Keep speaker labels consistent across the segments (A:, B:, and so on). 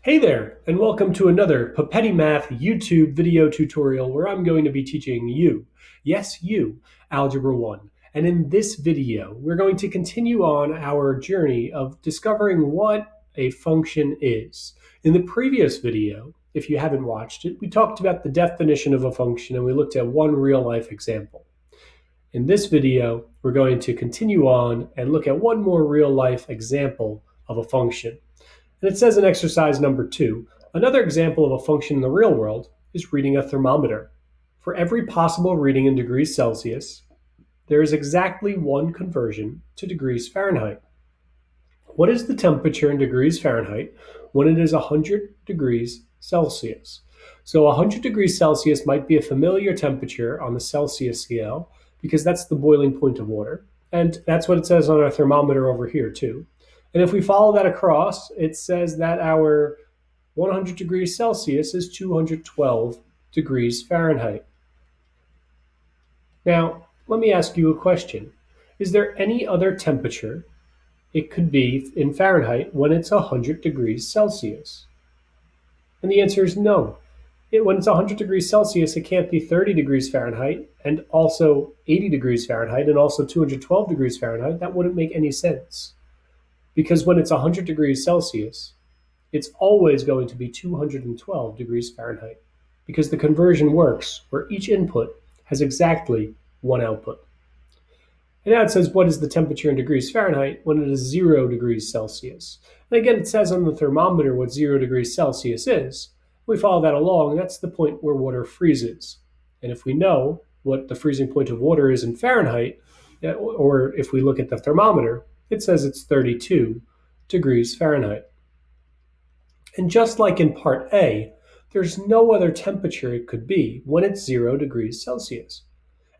A: Hey there, and welcome to another Papetti Math YouTube video tutorial where I'm going to be teaching you, yes you, Algebra 1. And in this video, we're going to continue on our journey of discovering what a function is. In the previous video, if you haven't watched it, we talked about the definition of a function and we looked at one real-life example. In this video, we're going to continue on and look at one more real-life example of a function. And it says in exercise number 2, another example of a function in the real world is reading a thermometer. For every possible reading in degrees Celsius, there is exactly one conversion to degrees Fahrenheit. What is the temperature in degrees Fahrenheit when it is 100 degrees Celsius? So 100 degrees Celsius might be a familiar temperature on the Celsius scale because that's the boiling point of water. And that's what it says on our thermometer over here too. And if we follow that across, it says that our 100 degrees Celsius is 212 degrees Fahrenheit. Now, let me ask you a question. Is there any other temperature it could be in Fahrenheit when it's 100 degrees Celsius? And the answer is no. When it's 100 degrees Celsius, it can't be 30 degrees Fahrenheit and also 80 degrees Fahrenheit and also 212 degrees Fahrenheit. That wouldn't make any sense. Because when it's 100 degrees Celsius, it's always going to be 212 degrees Fahrenheit because the conversion works where each input has exactly one output. And now it says, what is the temperature in degrees Fahrenheit when it is 0 degrees Celsius? And again, it says on the thermometer what 0 degrees Celsius is. We follow that along, and that's the point where water freezes. And if we know what the freezing point of water is in Fahrenheit, or if we look at the thermometer, it says it's 32 degrees Fahrenheit. And just like in part A, there's no other temperature it could be when it's 0 degrees Celsius.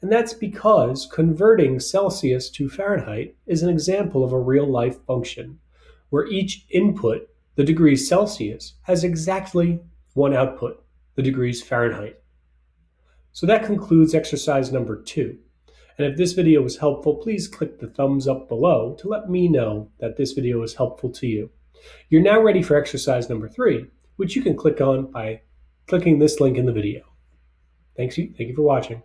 A: And that's because converting Celsius to Fahrenheit is an example of a real-life function, where each input, the degrees Celsius, has exactly one output, the degrees Fahrenheit. So that concludes exercise number 2. And if this video was helpful, please click the thumbs up below to let me know that this video was helpful to you. You're now ready for exercise number 3, which you can click on by clicking this link in the video. Thank you for watching.